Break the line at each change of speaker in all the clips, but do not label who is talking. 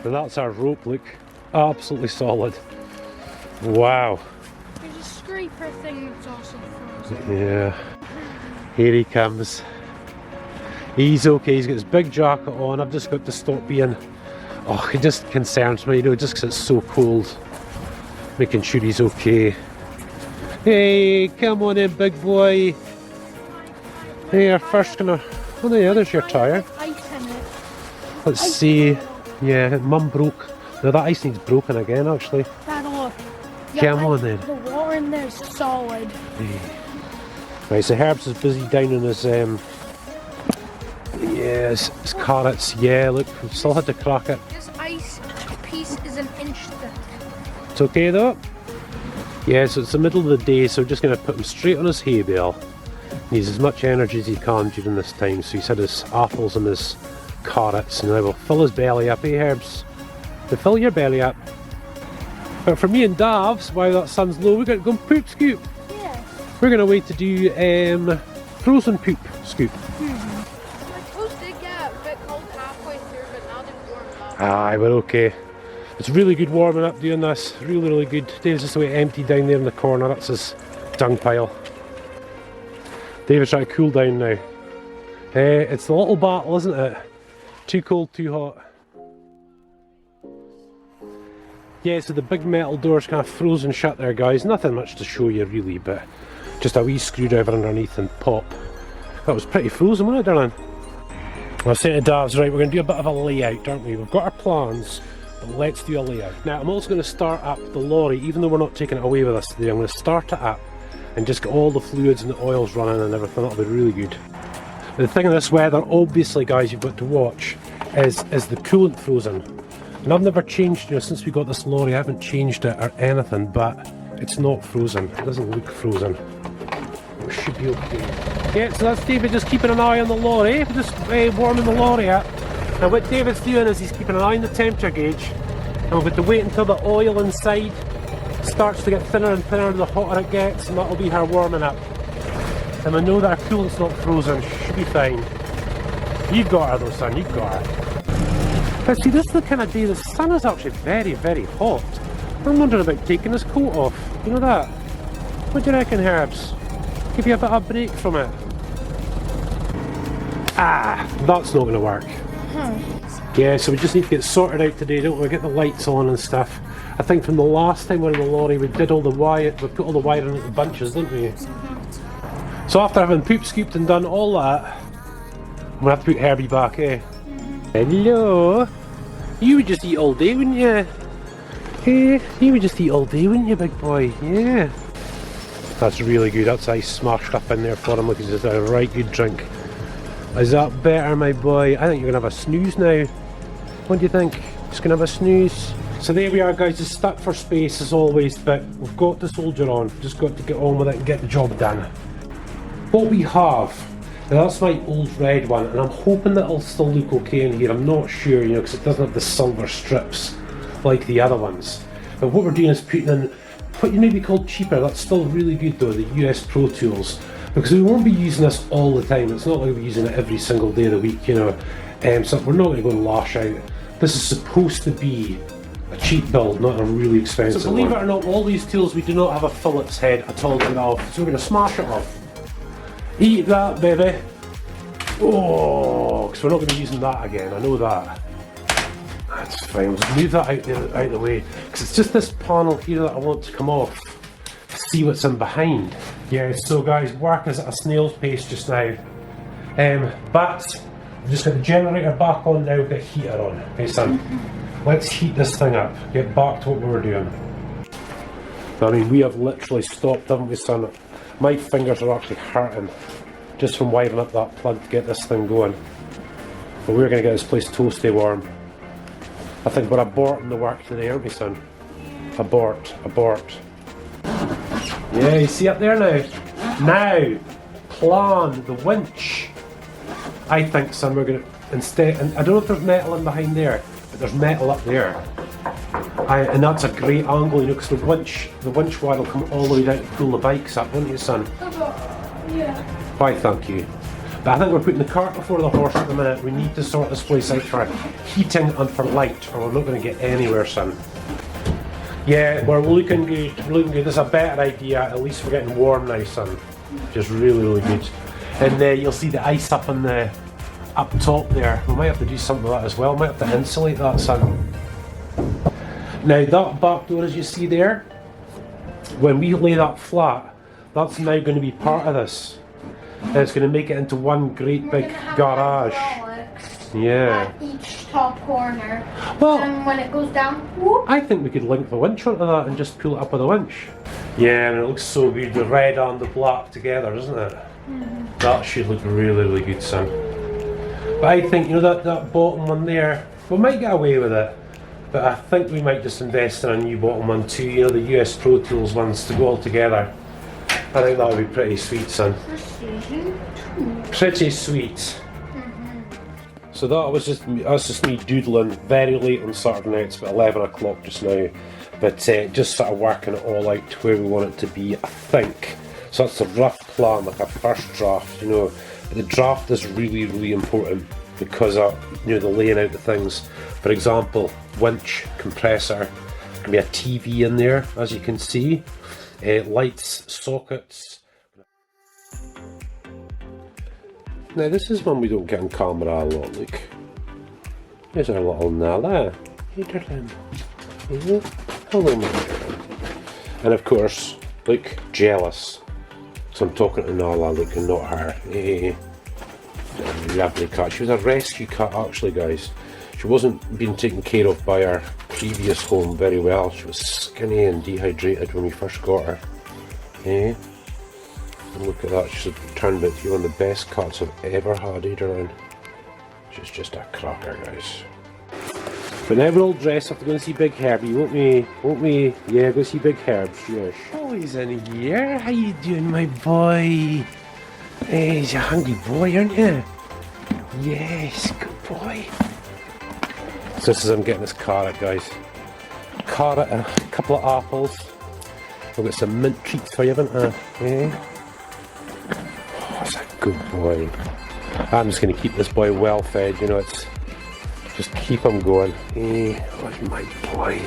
And that's our rope, look. Absolutely solid. Wow.
There's a scraper thing that's also frozen.
Yeah. Here he comes. He's okay, he's got his big jacket on. I've just got to stop being... Oh, it just concerns me, you know, just because it's so cold. Making sure he's okay. Hey, come on in, big boy. Hey, our first gonna... Oh yeah, there's your tyre. Let's see. Yeah, Mum broke. No, that ice needs broken again, actually. Come on then.
The water in there is solid.
Hey. Right, so Herbs is busy down on his... Yes, his carrots. Yeah, look, we still had to crack it.
This ice piece is an inch thick.
It's okay though. Yeah, so it's the middle of the day, so we're just going to put him straight on his hay bale. He needs as much energy as he can during this time, so he's had his apples and his carrots, and then we'll fill his belly up, eh Herbs? To fill your belly up. But for me and Davs, while that sun's low, we're going to go and poop scoop.
Yeah.
We're going to wait to do frozen poop scoop.
My toes did get a bit cold halfway through, but now they've warmed up.
Aye, we're okay. It's really good warming up doing this. Really, really good. David's just away empty down there in the corner. That's his dung pile. David's trying to cool down now. It's the little battle, isn't it? Too cold, too hot. Yeah, so the big metal door's kind of frozen shut there, guys. Nothing much to show you really, but just a wee screwdriver underneath and pop. That was pretty frozen, wasn't it, darling? I was saying to Davs, right, we're going to do a bit of a layout, aren't we? We've got our plans, but let's do a layout. Now, I'm also going to start up the lorry, even though we're not taking it away with us today. I'm going to start it up and just get all the fluids and the oils running and everything. That'll be really good. The thing in this weather, obviously, guys, you've got to watch, is the coolant frozen. And I've never changed, you know, since we got this lorry, I haven't changed it or anything, but it's not frozen. It doesn't look frozen. It should be okay. Yeah, so that's David just keeping an eye on the lorry, just warming the lorry up. Now what David's doing is he's keeping an eye on the temperature gauge, and we've got to wait until the oil inside starts to get thinner and thinner the hotter it gets, and that'll be her warming up. And we know that our coolant's not frozen, should be fine. You've got her though, son, you've got her. But see, this is the kind of day the sun is actually very, very hot. I'm wondering about taking this coat off. You know that? What do you reckon, Herbs? Give you a bit of a break from it. Ah, that's not going to work. Yeah, so we just need to get sorted out today, don't we? Get the lights on and stuff. I think from the last time we were in the lorry, we did all the wire, we put all the wire in the bunches, didn't we? So after having poop scooped and done all that, I'm going to have to put Herbie back, eh? Hello! You would just eat all day, wouldn't you? Hey, you would just eat all day, wouldn't you, big boy? Yeah. That's really good. That's ice smashed up in there for him. Look, he's just a right good drink. Is that better, my boy? I think you're going to have a snooze now. What do you think? Just going to have a snooze? So there we are, guys. It's stuck for space as always, but we've got to soldier on. We've just got to get on with it and get the job done. What we have... Now that's my old red one, and I'm hoping that it'll still look okay in here. I'm not sure, you know, because it doesn't have the silver strips like the other ones. But what we're doing is putting in what you may be called cheaper. That's still really good though, the US Pro Tools, because we won't be using this all the time. It's not like we're using it every single day of the week, you know. So we're not going to go and lash out. This is supposed to be a cheap build, not a really expensive one. So believe it or not, all these tools we do not have a Phillips head at all to get off. So we're going to smash it off. Eat that, baby. Oh, because we're not going to be using that again, I know that. That's fine, we'll just move that out of the way. Because it's just this panel here that I want to come off. To see what's in behind. Yeah, so guys, work is at a snail's pace just now. But, we've just got the generator back on now, get heater on. Okay, son, let's heat this thing up. Get back to what we were doing. I mean, we have literally stopped, haven't we, son? My fingers are actually hurting just from wiring up that plug to get this thing going. But we're going to get this place toasty warm. I think we're aborting the work today, aren't we, son? Abort, abort. Yeah, you see up there now? Now, plan the winch. I think, son, we're going to instead, and I don't know if there's metal in behind there, but there's metal up there. And that's a great angle, you know, because the winch wire will come all the way down to pull the bikes up, won't you, son?
Yeah.
Why, thank you. But I think we're putting the cart before the horse at the minute. We need to sort this place out for heating and for light, or we're not going to get anywhere, son. Yeah, we're looking good. We're looking good. There's a better idea. At least we're getting warm now, son. Just really, really good. And you'll see the ice up on the up top there. We might have to do something with that as well. Might have to insulate that, son. Now that back door, as you see there, when we lay that flat, that's now going to be part of this. And it's going to make it into one great big garage. Yeah.
At each top corner.
Well,
and when it goes down, whoop.
I think we could link the winch onto that and just pull it up with a winch. Yeah, and it looks so good, the red and the black together, doesn't it? Mm-hmm. That should look really, really good, son. But I think, you know, that bottom one there, we might get away with it. But I think we might just invest in a new bottom one too, you know, the US Pro Tools ones to go all together. I think that would be pretty sweet, son. Pretty sweet. So that's just me doodling very late on Saturday night. It's about 11 o'clock just now. But just sort of working it all out to where we want it to be, I think. So that's a rough plan, like a first draft, you know. But the draft is really, really important because of, you know, the laying out of things. For example, winch, compressor, there's going to be a TV in there, as you can see. Lights, sockets. Now this is one we don't get on camera a lot, look. There's our little Nala. Hey darling. Hello my darling. And of course, look, jealous. So I'm talking to Nala, look, and not her. Lovely cat. She was a rescue cat actually, guys. She wasn't being taken care of by our previous home very well. She was skinny and dehydrated when we first got her. And look at that, she's turned out to be one of the best cats I've ever had around. She's just a cracker, guys. But now we're all dressed up to go and see Big Herbie, won't we? Won't we? Yeah, go see Big Herb, yes. Oh, he's in here. How you doing, my boy? Hey, he's a hungry boy, aren't you? Yes, good boy. So this is him getting his carrot, guys. Carrot and a couple of apples. I've got some mint treats for you, haven't I? Yeah. Oh, that's a good boy. I'm just going to keep this boy well fed, you know, it's just keep him going. Hey, what's my boy?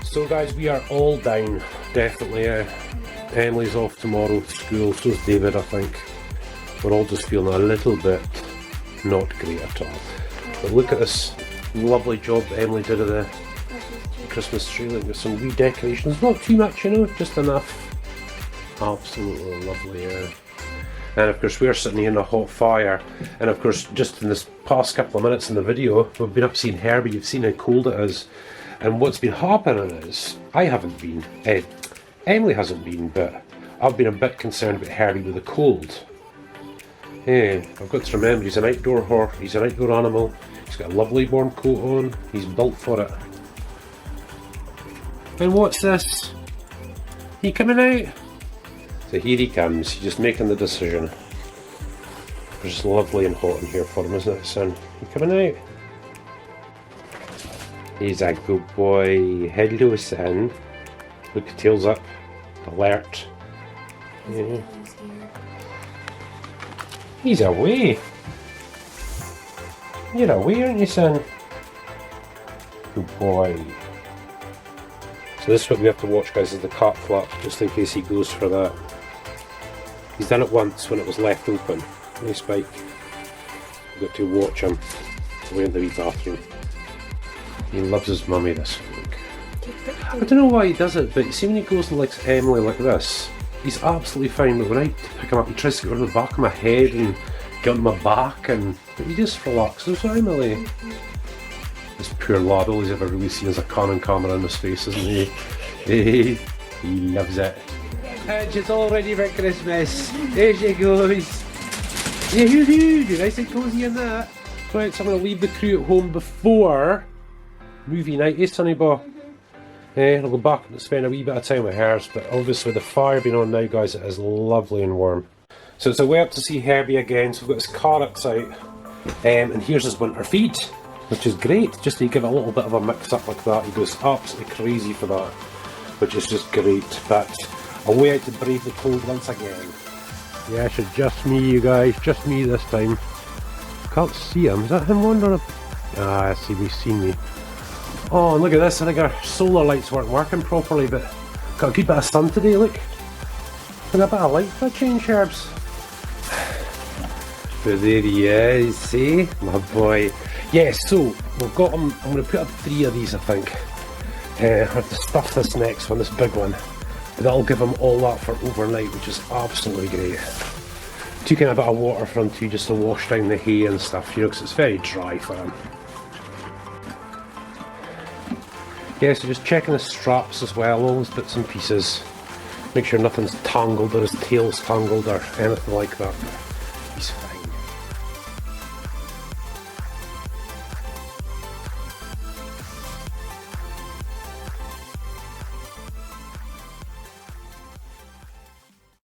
So guys, we are all down, definitely. Emily's off tomorrow to school, so's David, I think. We're all just feeling a little bit not great at all. But look at this lovely job that Emily did of the Christmas tree, like with some wee decorations. Not too much, you know, just enough. Absolutely lovely, yeah. And of course we're sitting here in a hot fire, and of course just in this past couple of minutes in the video we've been up seeing Herbie. You've seen how cold it is, and what's been happening is I haven't been, Emily hasn't been, but I've been a bit concerned about Herbie with the cold. Yeah, I've got to remember he's an outdoor horse, he's an outdoor animal, he's got a lovely warm coat on, he's built for it. And what's this? He coming out? So here he comes, he's just making the decision. It's just lovely and hot in here for him, isn't it, son? He coming out? He's a good boy. Hello, son. Look, tails up. Alert. Yeah. He's away. You're away, aren't you, son? Good boy. So this is what we have to watch, guys, is the cart flap, just in case he goes for that. He's done it once when it was left open. Nice Spike. We've got to watch him away in the wee bathroom. He loves his mummy, this week. I don't know why he does it, but see when he goes and likes Emily like this, he's absolutely fine, but when I pick him up he tries to get on the back of my head and get on my back, and but he just relaxes for Emily. This poor lad, all he's ever really seen is a Canon camera in his face, isn't he? He loves it. And she's all ready for Christmas. There she goes. Yeah, nice and cosy in that. Right, so I'm going to leave the crew at home before movie night, eh, Sonny Boy? I'll go back and spend a wee bit of time with hers, but obviously with the fire being on now, guys, it is lovely and warm. So it's a way up to see Herbie again, so we've got his carrots out, and here's his winter feed, which is great, just to give it a little bit of a mix up like that. He goes absolutely crazy for that, which is just great. But a way out to brave the cold once again. Yeah, it's just me, you guys, just me this time. Can't see him. Is that him wandering up? Ah, I see, he's seen me. Oh, and look at this. I think our solar lights weren't working properly, but got a good bit of sun today, look. And a bit of light for a change, Herbs. But there he is, see? My boy. Yeah, so we've got him. I'm going to put up 3 of these, I think. I have to stuff this next one, this big one. But that'll give him all that for overnight, which is absolutely great. Took in a bit of water for him too, just to wash down the hay and stuff, you know, because it's very dry for him. Yeah, so just checking the straps as well, all those bits and pieces. Make sure nothing's tangled or his tail's tangled or anything like that. He's fine.